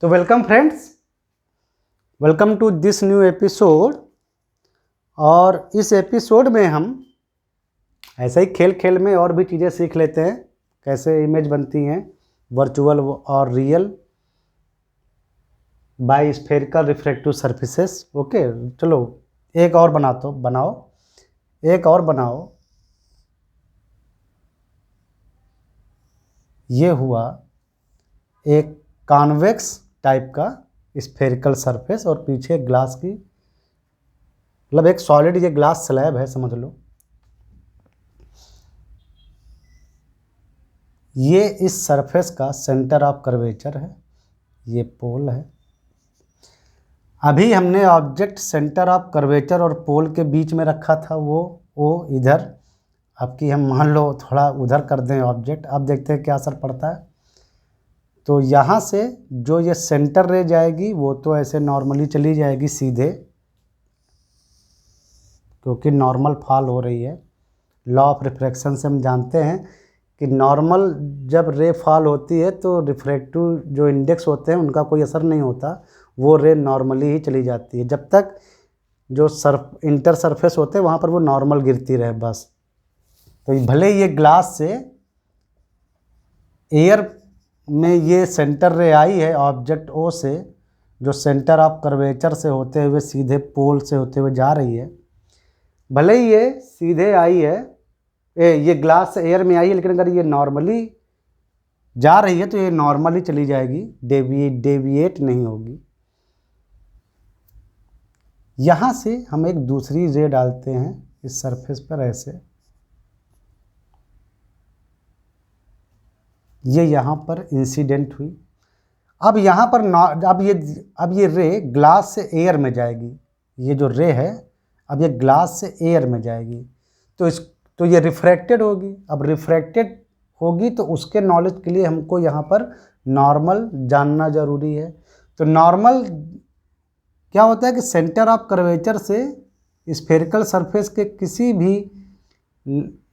तो welcome friends, welcome to this new episode. और इस एपिसोड में हम ऐसे ही खेल खेल में और भी चीज़ें सीख लेते हैं, कैसे इमेज बनती हैं वर्चुअल और real bye spherical refractive surfaces. Okay, चलो एक और एक और बनाओ। ये हुआ एक कॉन्वेक्स टाइप का स्फेरिकल सरफेस और पीछे ग्लास की, मतलब एक सॉलिड ये ग्लास स्लैब है समझ लो। ये इस सरफेस का सेंटर ऑफ कर्वेचर है, ये पोल है। अभी हमने ऑब्जेक्ट सेंटर ऑफ कर्वेचर और पोल के बीच में रखा था, वो इधर। अब कि हम मान लो थोड़ा उधर कर दें ऑब्जेक्ट, अब देखते हैं क्या असर पड़ता है। तो यहाँ से जो ये सेंटर रे जाएगी वो तो ऐसे नॉर्मली चली जाएगी सीधे, क्योंकि नॉर्मल फॉल हो रही है। लॉ ऑफ रिफ्रैक्शन से हम जानते हैं कि नॉर्मल जब रे फॉल होती है तो रिफ्रैक्टिव जो इंडेक्स होते हैं उनका कोई असर नहीं होता, वो रे नॉर्मली ही चली जाती है जब तक जो इंटर सरफेस होते हैं वहाँ पर वो नॉर्मल गिरती रहे बस। तो भले ये ग्लास से एयर में ये सेंटर रे आई है ऑब्जेक्ट ओ से, जो सेंटर ऑफ कर्वेचर से होते हुए सीधे पोल से होते हुए जा रही है। भले ही ये सीधे आई है, ये ग्लास एयर में आई है, लेकिन अगर ये नॉर्मली जा रही है तो ये नॉर्मली चली जाएगी, डेविएट नहीं होगी। यहाँ से हम एक दूसरी रे डालते हैं इस सरफेस पर ऐसे। ये यहाँ पर इंसिडेंट हुई। अब यहाँ पर अब ये रे ग्लास से एयर में जाएगी। ये जो रे है अब ये ग्लास से एयर में जाएगी, तो ये रिफ्रैक्टेड होगी। अब रिफ्रैक्टेड होगी तो उसके नॉलेज के लिए हमको यहाँ पर नॉर्मल जानना ज़रूरी है। तो नॉर्मल क्या होता है कि सेंटर ऑफ कर्वेचर से स्फेरिकल सरफेस के किसी भी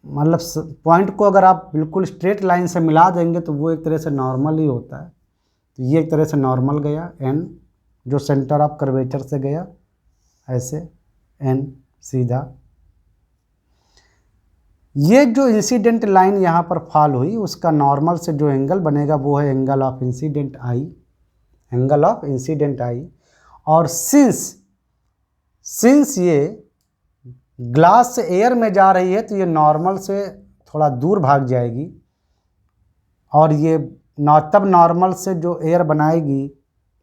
मतलब पॉइंट को अगर आप बिल्कुल स्ट्रेट लाइन से मिला देंगे तो वो एक तरह से नॉर्मल ही होता है। तो ये एक तरह से नॉर्मल गया एन, जो सेंटर ऑफ कर्वेचर से गया ऐसे एन सीधा। ये जो इंसिडेंट लाइन यहाँ पर फॉल हुई उसका नॉर्मल से जो एंगल बनेगा वो है angle of incident I, angle of incident I. और सिंस ये ग्लास से एयर में जा रही है तो ये नॉर्मल से थोड़ा दूर भाग जाएगी, और ये तब नॉर्मल से जो एयर बनाएगी,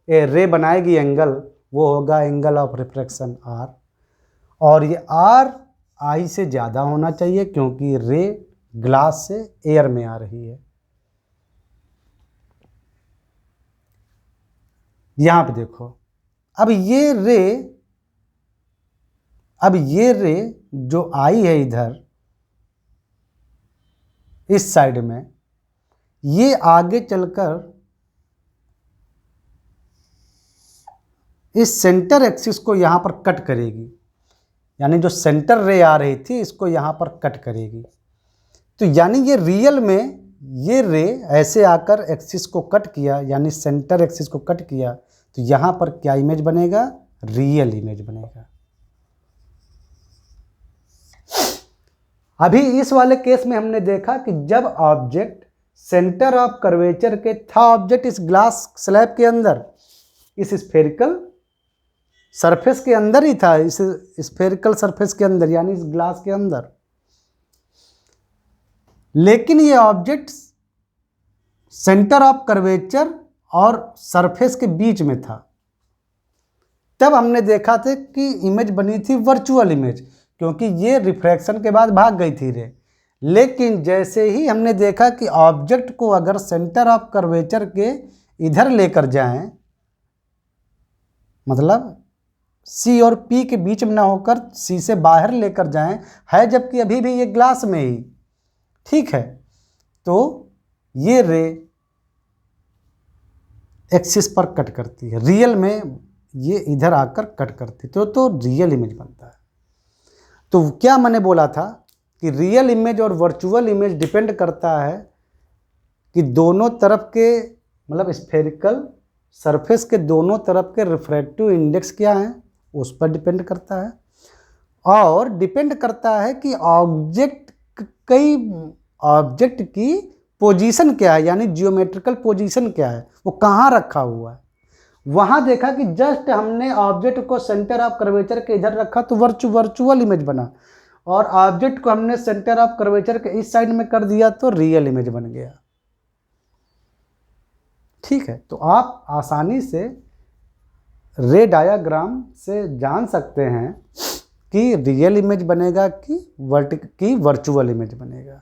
रे बनाएगी एंगल, वो होगा एंगल ऑफ रिफ्रैक्शन आर। और ये आर आई से ज़्यादा होना चाहिए क्योंकि रे ग्लास से एयर में आ रही है। यहाँ पे देखो, अब ये रे जो आई है इधर इस साइड में, ये आगे चलकर इस सेंटर एक्सिस को यहाँ पर कट करेगी, यानी जो सेंटर रे आ रही थी इसको यहाँ पर कट करेगी। तो यानी ये रियल में ये रे ऐसे आकर एक्सिस को कट किया, यानी सेंटर एक्सिस को कट किया, तो यहाँ पर क्या इमेज बनेगा? रियल इमेज बनेगा। अभी इस वाले केस में हमने देखा कि जब ऑब्जेक्ट सेंटर ऑफ कर्वेचर के था, ऑब्जेक्ट इस ग्लास स्लैब के अंदर, इस स्फेरिकल सरफेस के अंदर ही था, इस स्फेरिकल सरफेस के अंदर यानी इस ग्लास के अंदर, लेकिन ये ऑब्जेक्ट सेंटर ऑफ कर्वेचर और सरफेस के बीच में था। तब हमने देखा था कि इमेज बनी थी वर्चुअल इमेज, क्योंकि ये रिफ्रैक्शन के बाद भाग गई थी रे। लेकिन जैसे ही हमने देखा कि ऑब्जेक्ट को अगर सेंटर ऑफ कर्वेचर के इधर लेकर जाएं, मतलब सी और पी के बीच में ना होकर सी से बाहर लेकर जाएं, है जबकि अभी भी ये ग्लास में ही, ठीक है, तो ये रे एक्सिस पर कट करती है। रियल में ये इधर आकर कट करती तो रियल इमेज बनता है। तो क्या मैंने बोला था कि रियल इमेज और वर्चुअल इमेज डिपेंड करता है कि दोनों तरफ के मतलब स्फेरिकल सरफेस के दोनों तरफ के रिफ्रैक्टिव इंडेक्स क्या है उस पर डिपेंड करता है, और डिपेंड करता है कि ऑब्जेक्ट की पोजीशन क्या है, यानी जियोमेट्रिकल पोजीशन क्या है, वो कहाँ रखा हुआ है। वहाँ देखा कि जस्ट हमने ऑब्जेक्ट को सेंटर ऑफ कर्वेचर के इधर रखा तो वर्चुअल इमेज बना, और ऑब्जेक्ट को हमने सेंटर ऑफ कर्वेचर के इस साइड में कर दिया तो रियल इमेज बन गया। ठीक है, तो आप आसानी से रे डायाग्राम से जान सकते हैं कि रियल इमेज बनेगा कि वर्चुअल इमेज बनेगा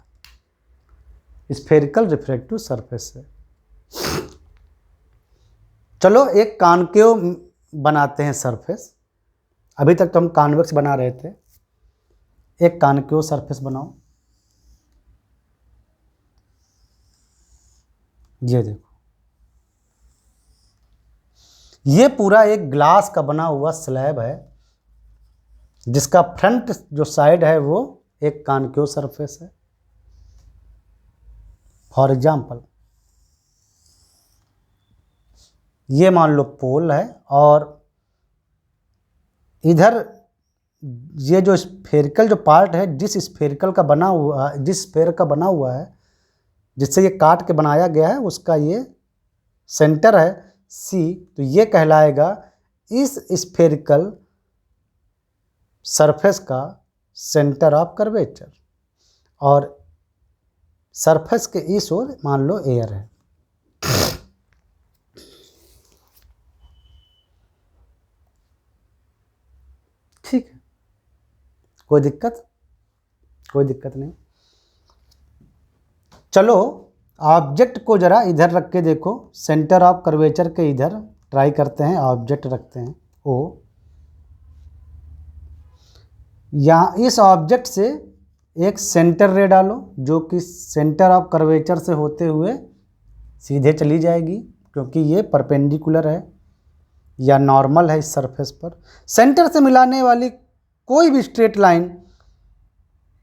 स्फेरिकल रिफ्रैक्टिव सरफेस से। चलो एक कॉनकेव बनाते हैं सरफेस। अभी तक तो हम कॉन्वेक्स बना रहे थे, एक कॉनकेव सरफेस बनाओ। ये देखो, ये पूरा एक ग्लास का बना हुआ स्लैब है जिसका फ्रंट जो साइड है वो एक कॉनकेव सरफेस है। फॉर एग्जाम्पल ये मान लो पोल है, और इधर ये जो स्फेरिकल जो पार्ट है, जिस स्फेयर का बना हुआ है, जिससे ये काट के बनाया गया है, उसका ये सेंटर है C, तो ये कहलाएगा इस स्फेरिकल सरफेस का सेंटर ऑफ कर्वेचर, और सरफेस के इस ओर मान लो एयर है। ठीक है, कोई दिक्कत नहीं। चलो ऑब्जेक्ट को जरा इधर रख के देखो, सेंटर ऑफ कर्वेचर के इधर ट्राई करते हैं, ऑब्जेक्ट रखते हैं O। यहाँ इस ऑब्जेक्ट से एक सेंटर रे डालो जो कि सेंटर ऑफ कर्वेचर से होते हुए सीधे चली जाएगी, क्योंकि ये परपेंडिकुलर है या नॉर्मल है इस सरफेस पर। सेंटर से मिलाने वाली कोई भी स्ट्रेट लाइन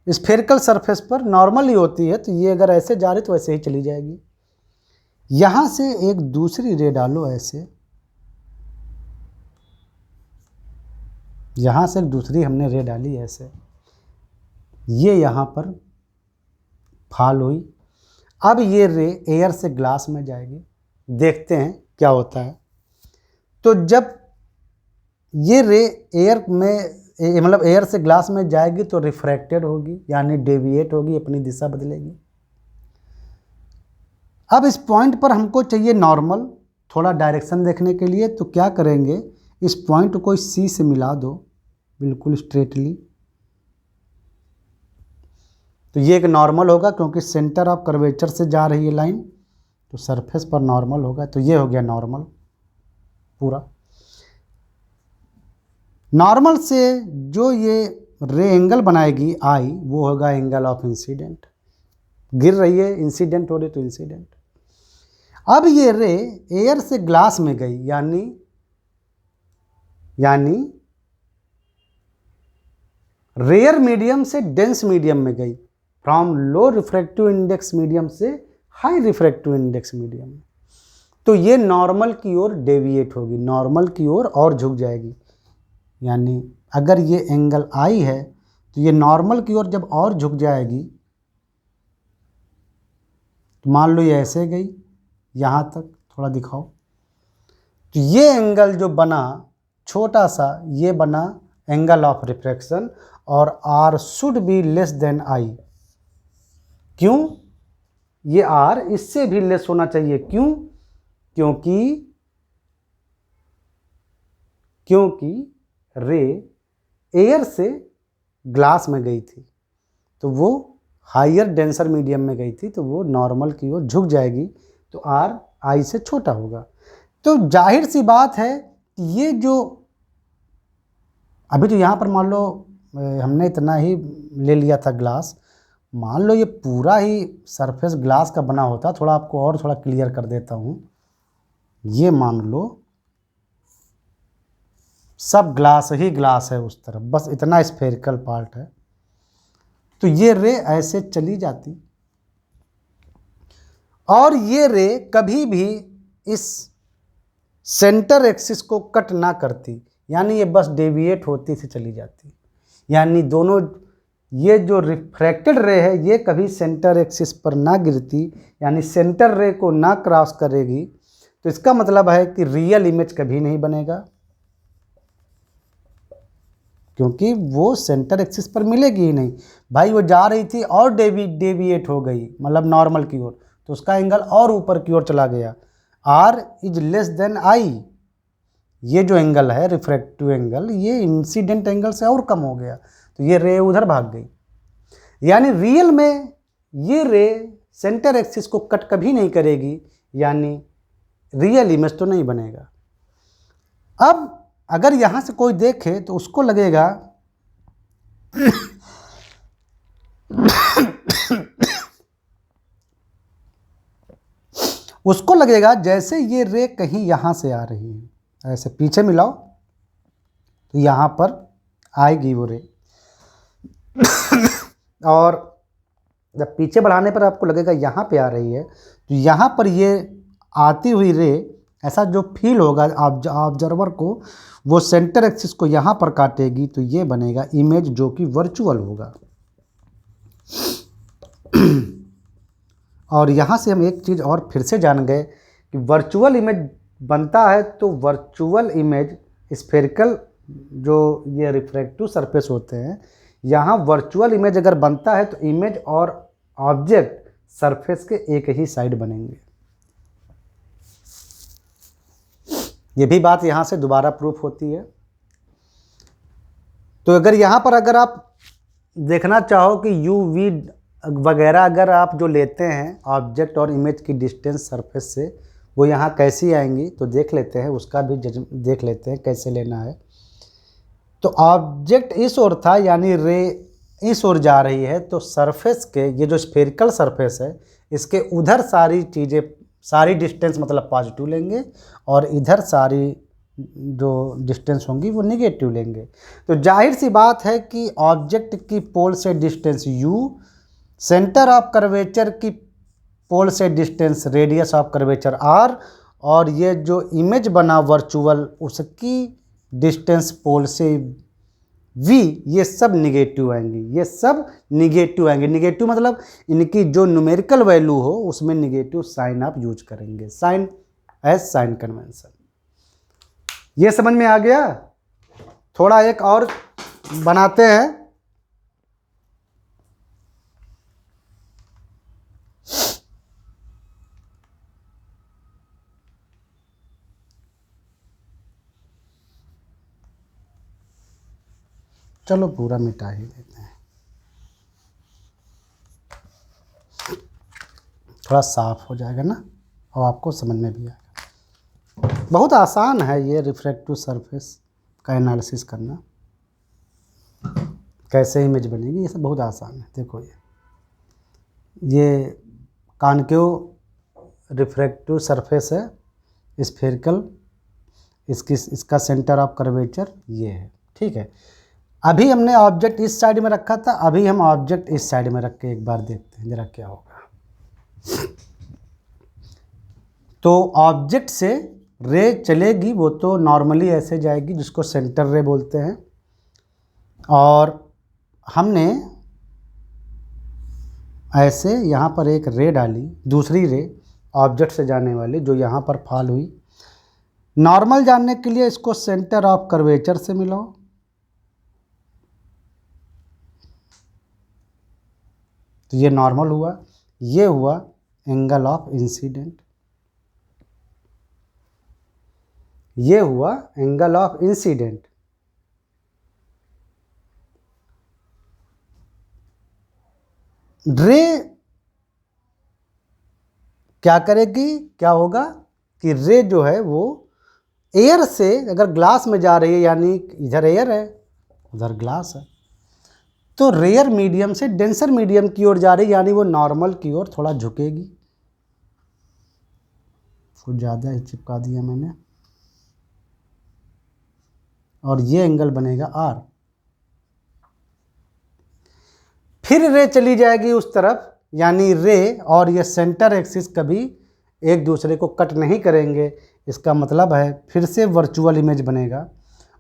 स्फेरिकल सरफेस पर नॉर्मल ही होती है, तो ये अगर ऐसे जा रही तो ऐसे ही चली जाएगी। यहाँ से एक दूसरी रे डालो ऐसे, यहाँ से एक दूसरी हमने रे डाली ऐसे, ये यहाँ पर फॉल हुई। अब ये रे एयर से ग्लास में जाएगी, देखते हैं क्या होता है। तो जब ये रे एयर में मतलब एयर से ग्लास में जाएगी तो रिफ्रैक्टेड होगी, यानी डेविएट होगी, अपनी दिशा बदलेगी। अब इस पॉइंट पर हमको चाहिए नॉर्मल, थोड़ा डायरेक्शन देखने के लिए, तो क्या करेंगे, इस पॉइंट को C से मिला दो बिल्कुल स्ट्रेटली, तो ये एक नॉर्मल होगा, क्योंकि सेंटर ऑफ कर्वेचर से जा रही है लाइन, तो सरफेस पर नॉर्मल होगा, तो ये हो गया नॉर्मल पूरा। नॉर्मल से जो ये रे एंगल बनाएगी I, वो होगा एंगल ऑफ इंसिडेंट। गिर रही है, इंसिडेंट हो रही तो इंसिडेंट। अब ये रे एयर से ग्लास में गई, यानी रेयर मीडियम से डेंस मीडियम में गई, from low refractive index medium से हाई रिफ्रैक्टिव इंडेक्स मीडियम। तो ये नॉर्मल की ओर डेविएट होगी, नॉर्मल की ओर और झुक जाएगी। यानी अगर ये एंगल I है तो ये नॉर्मल की ओर जब और झुक जाएगी, तो मान लो ये ऐसे गई, यहाँ तक थोड़ा दिखाओ, तो ये एंगल जो बना छोटा सा, ये बना एंगल ऑफ रिफ्रैक्शन, और R should be less than I। क्यों? ये R इससे भी लेस होना चाहिए। क्यों? क्योंकि रे एयर से ग्लास में गई थी, तो वो हायर डेंसर मीडियम में गई थी, तो वो नॉर्मल की ओर झुक जाएगी, तो R I से छोटा होगा। तो जाहिर सी बात है ये जो अभी तो यहाँ पर मान लो हमने इतना ही ले लिया था ग्लास, मान लो ये पूरा ही सरफेस ग्लास का बना होता, थोड़ा आपको और थोड़ा क्लियर कर देता हूँ। ये मान लो सब ग्लास ही ग्लास है उस तरफ, बस इतना स्फेरिकल पार्ट है, तो ये रे ऐसे चली जाती, और ये रे कभी भी इस सेंटर एक्सिस को कट ना करती, यानी ये बस डेविएट होती से चली जाती, यानी दोनों ये जो रिफ्रैक्टेड रे है ये कभी सेंटर एक्सिस पर ना गिरती, यानी सेंटर रे को ना क्रॉस करेगी, तो इसका मतलब है कि रियल इमेज कभी नहीं बनेगा, क्योंकि वो सेंटर एक्सिस पर मिलेगी ही नहीं। भाई वो जा रही थी और डेविएट हो गई, मतलब नॉर्मल की ओर, तो उसका एंगल और ऊपर की ओर चला गया। R is less than I, ये जो एंगल है रिफ्रैक्टिव एंगल, ये इंसिडेंट एंगल से और कम हो गया, तो ये रे उधर भाग गई। यानी रियल में ये रे सेंटर एक्सिस को कट कभी नहीं करेगी, यानी रियल इमेज तो नहीं बनेगा। अब अगर यहाँ से कोई देखे तो उसको लगेगा उसको लगेगा जैसे ये रे कहीं यहाँ से आ रही है, ऐसे पीछे मिलाओ तो यहाँ पर आएगी वो रे और जब पीछे बढ़ाने पर आपको लगेगा यहाँ पे आ रही है, तो यहाँ पर ये आती हुई रे ऐसा जो फील होगा ऑब्जर्वर को, वो सेंटर एक्सिस को यहाँ पर काटेगी, तो ये बनेगा इमेज जो कि वर्चुअल होगा। और यहाँ से हम एक चीज़ और फिर से जान गए कि वर्चुअल इमेज बनता है तो वर्चुअल इमेज स्फेरिकल जो ये रिफ्रैक्टिव सरफेस होते हैं, यहाँ वर्चुअल इमेज अगर बनता है तो इमेज और ऑब्जेक्ट सरफेस के एक ही साइड बनेंगे। ये भी बात यहाँ से दोबारा प्रूफ होती है। तो अगर यहाँ पर अगर आप देखना चाहो कि यू वी वगैरह अगर आप जो लेते हैं ऑब्जेक्ट और इमेज की डिस्टेंस सरफेस से, वो यहाँ कैसी आएंगी तो देख लेते हैं, उसका भी देख लेते हैं कैसे लेना है। तो ऑब्जेक्ट इस ओर था, यानी रे इस ओर जा रही है, तो सरफेस के ये जो स्फेरिकल सरफेस है इसके उधर सारी चीज़ें, सारी डिस्टेंस मतलब पॉजिटिव लेंगे और इधर सारी जो डिस्टेंस होंगी वो निगेटिव लेंगे। तो जाहिर सी बात है कि ऑब्जेक्ट की पोल से distance u, centre of curvature की पोल से distance radius of curvature r, और ये जो इमेज बना वर्चुअल उसकी डिस्टेंस पोल से v, ये सब निगेटिव आएंगी, ये सब निगेटिव आएंगे। निगेटिव मतलब इनकी जो न्यूमेरिकल वैल्यू हो उसमें निगेटिव साइन आप यूज करेंगे, साइन एज साइन कन्वेंशन। ये समझ में आ गया? थोड़ा एक और बनाते हैं। चलो पूरा मिटा ही देते हैं, थोड़ा साफ हो जाएगा ना और आपको समझ में भी आएगा। बहुत आसान है ये रिफ्रैक्टिव सरफेस का एनालिसिस करना, कैसे इमेज बनेगी, ये सब बहुत आसान है। देखो ये कॉन्केव रिफ्रैक्टिव सरफेस है स्फेरिकल, इसका सेंटर ऑफ कर्वेचर ये है, ठीक है। अभी हमने ऑब्जेक्ट इस साइड में रखा था, अभी हम ऑब्जेक्ट इस साइड में रख के एक बार देखते हैं जरा क्या होगा। तो ऑब्जेक्ट से रे चलेगी, वो तो नॉर्मली ऐसे जाएगी जिसको सेंटर रे बोलते हैं, और हमने ऐसे यहाँ पर एक रे डाली, दूसरी रे ऑब्जेक्ट से जाने वाली जो यहाँ पर फॉल हुई। नॉर्मल जानने के लिए इसको सेंटर ऑफ कर्वेचर से मिलाओ, तो ये नॉर्मल हुआ, ये हुआ एंगल ऑफ इंसिडेंट, ये हुआ एंगल ऑफ इंसिडेंट। रे क्या करेगी, क्या होगा कि रे जो है वो एयर से अगर ग्लास में जा रही है, यानी इधर एयर है उधर ग्लास है, तो रेयर मीडियम से डेंसर मीडियम की ओर जा रही है, यानी वो नॉर्मल की ओर थोड़ा झुकेगी। कुछ ज़्यादा ही चिपका दिया मैंने, और ये एंगल बनेगा R। फिर रे चली जाएगी उस तरफ, यानी रे और ये सेंटर एक्सिस कभी एक दूसरे को कट नहीं करेंगे, इसका मतलब है फिर से वर्चुअल इमेज बनेगा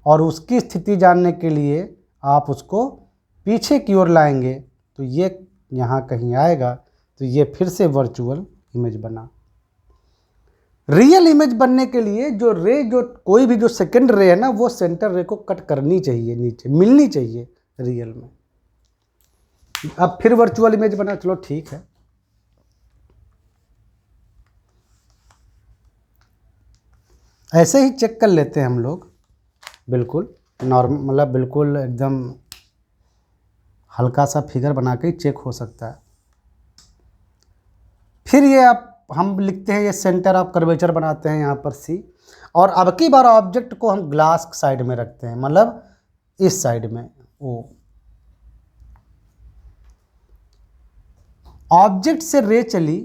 और उसकी स्थिति जानने के लिए आप उसको पीछे की ओर लाएंगे तो ये यहाँ कहीं आएगा, तो ये फिर से वर्चुअल इमेज बना। रियल इमेज बनने के लिए जो रे, जो कोई भी जो सेकंड रे है ना, वो सेंटर रे को कट करनी चाहिए, नीचे मिलनी चाहिए रियल में। अब फिर वर्चुअल इमेज बना, चलो ठीक है। ऐसे ही चेक कर लेते हैं हम लोग, बिल्कुल नॉर्मल, मतलब बिल्कुल एकदम हल्का सा फिगर बना के ही चेक हो सकता है। फिर ये आप हम लिखते हैं, ये सेंटर ऑफ कर्वेचर बनाते हैं यहाँ पर सी, और अब की बार ऑब्जेक्ट को हम ग्लास साइड में रखते हैं, मतलब इस साइड में। ओ ऑब्जेक्ट से रे चली,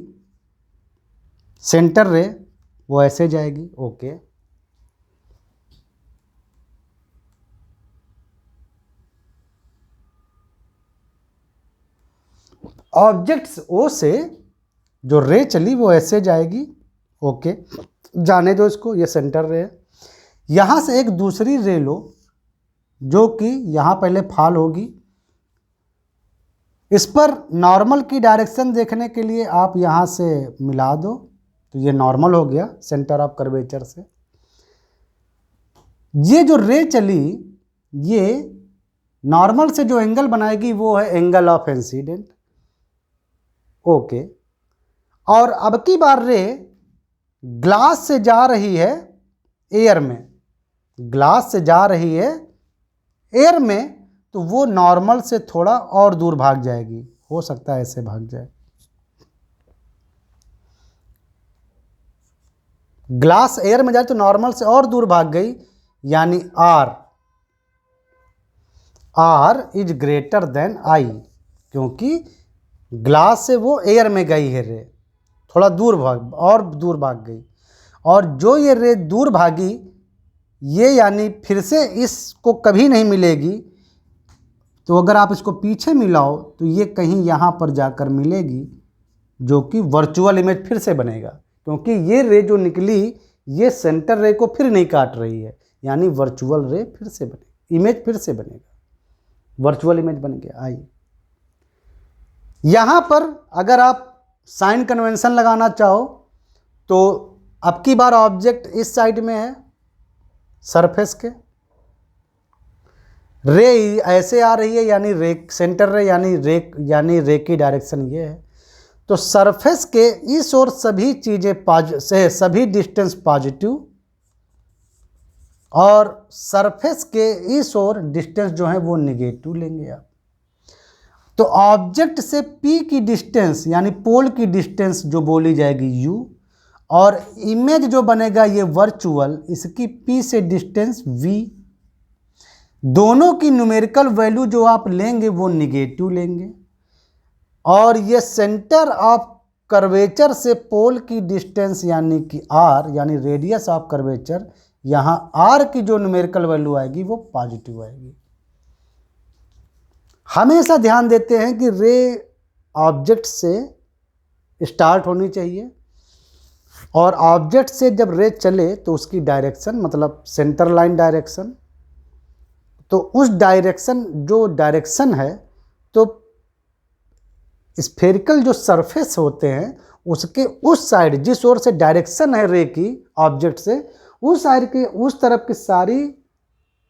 सेंटर रे, वो ऐसे जाएगी, ओके। ऑब्जेक्ट ओ से जो रे चली वो ऐसे जाएगी, ओके, जाने दो इसको, ये सेंटर रे है। यहाँ से एक दूसरी रे लो जो कि यहाँ पहले फॉल होगी, इस पर नॉर्मल की डायरेक्शन देखने के लिए आप यहाँ से मिला दो, तो ये नॉर्मल हो गया सेंटर ऑफ कर्वेचर से। ये जो रे चली, ये नॉर्मल से जो एंगल बनाएगी वो है एंगल ऑफ इंसिडेंट, ओके। और अब की बार रे ग्लास से जा रही है एयर में, ग्लास से जा रही है एयर में, तो वो नॉर्मल से थोड़ा और दूर भाग जाएगी, हो सकता है ऐसे भाग जाए। ग्लास एयर में जाए तो नॉर्मल से और दूर भाग गई, यानी R is greater than I, क्योंकि ग्लास से वो एयर में गई है रे, थोड़ा दूर भाग, और दूर भाग गई। और जो ये रे दूर भागी, ये यानी फिर से इसको कभी नहीं मिलेगी, तो अगर आप इसको पीछे मिलाओ तो ये कहीं यहाँ पर जाकर मिलेगी, जो कि वर्चुअल इमेज फिर से बनेगा, क्योंकि ये रे जो निकली ये सेंटर रे को फिर नहीं काट रही है, यानी वर्चुअल रे फिर से बनेगा, इमेज फिर से बनेगा, वर्चुअल इमेज बन गया। आइए यहाँ पर अगर आप साइन कन्वेंशन लगाना चाहो तो अब की बार ऑब्जेक्ट इस साइड में है सरफेस के, रे ऐसे आ रही है, यानी रे सेंटर रे, यानी रे की डायरेक्शन ये है, तो सरफेस के इस ओर सभी चीज़ें सभी डिस्टेंस पॉजिटिव, और सरफेस के इस ओर डिस्टेंस जो है वो निगेटिव लेंगे आप। तो ऑब्जेक्ट से P की डिस्टेंस यानी पोल की डिस्टेंस जो बोली जाएगी U, और इमेज जो बनेगा ये वर्चुअल, इसकी P से डिस्टेंस V, दोनों की न्यूमेरिकल वैल्यू जो आप लेंगे वो निगेटिव लेंगे, और ये सेंटर ऑफ कर्वेचर से पोल की डिस्टेंस यानी कि R, यानी रेडियस ऑफ कर्वेचर, यहाँ R की जो न्यूमेरिकल वैल्यू आएगी वो पॉजिटिव आएगी। हमेशा ध्यान देते हैं कि रे ऑब्जेक्ट से स्टार्ट होनी चाहिए, और ऑब्जेक्ट से जब रे चले तो उसकी डायरेक्शन, मतलब सेंटर लाइन डायरेक्शन, तो उस डायरेक्शन जो डायरेक्शन है, तो स्फेरिकल जो सरफेस होते हैं उसके उस साइड, जिस ओर से डायरेक्शन है रे की ऑब्जेक्ट से, उस साइड की उस तरफ की सारी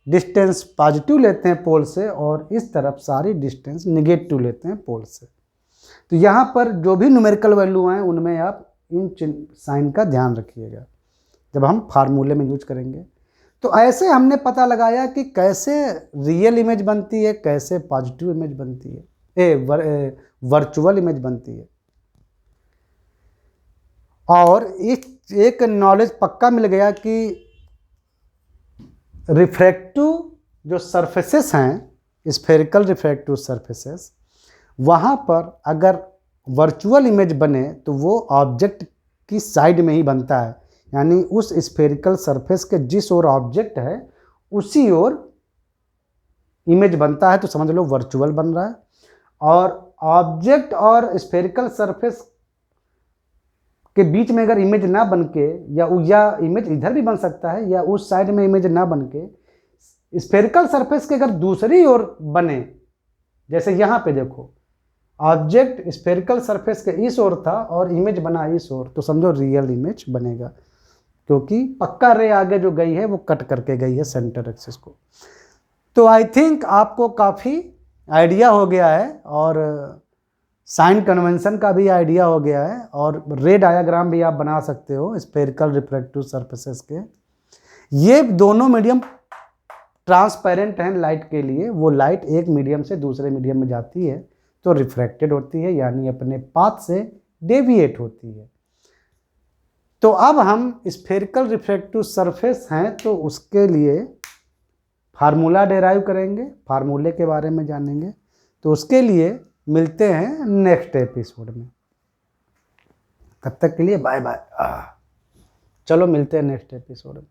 डिस्टेंस पॉजिटिव लेते हैं पोल से, और इस तरफ सारी डिस्टेंस निगेटिव लेते हैं पोल से। तो यहाँ पर जो भी न्यूमेरिकल वैल्यू हैं उनमें आप इन साइन का ध्यान रखिएगा जब हम फार्मूले में यूज करेंगे। तो ऐसे हमने पता लगाया कि कैसे रियल इमेज बनती है, कैसे पॉजिटिव इमेज बनती है, वर्चुअल इमेज बनती है। और एक नॉलेज पक्का मिल गया कि रिफ्रैक्टिव जो सरफेसेस हैं, स्फेरिकल रिफ्रैक्टिव सरफेसेस, वहाँ पर अगर वर्चुअल इमेज बने तो वो ऑब्जेक्ट की साइड में ही बनता है, यानी उस स्फेरिकल सरफेस के जिस ओर ऑब्जेक्ट है उसी ओर इमेज बनता है, तो समझ लो वर्चुअल बन रहा है। और ऑब्जेक्ट और स्फेरिकल सरफेस के बीच में अगर इमेज ना बन के, या इमेज इधर भी बन सकता है या उस साइड में इमेज ना बन के स्फेरिकल सरफेस के अगर दूसरी ओर बने, जैसे यहाँ पे देखो ऑब्जेक्ट स्फेरिकल सरफेस के इस ओर था और इमेज बना इस ओर, तो समझो रियल इमेज बनेगा, क्योंकि पक्का रे आगे जो गई है वो कट करके गई है सेंटर एक्सिस को। तो आई थिंक आपको काफ़ी आइडिया हो गया है और साइन कन्वेंशन का भी आइडिया हो गया है, और रे डायग्राम भी आप बना सकते हो स्फेरिकल रिफ्रैक्टिव सरफेसेस के। ये दोनों मीडियम ट्रांसपेरेंट हैं लाइट के लिए, वो लाइट एक मीडियम से दूसरे मीडियम में जाती है तो रिफ्रैक्टेड होती है, यानी अपने पाथ से डेविएट होती है। तो अब हम स्फेरिकल रिफ्रैक्टिव सरफेस हैं तो उसके लिए फार्मूला डेराइव करेंगे, फार्मूले के बारे में जानेंगे। तो उसके लिए मिलते हैं नेक्स्ट एपिसोड में। तब तक के लिए बाय बाय। चलो मिलते हैं नेक्स्ट एपिसोड में।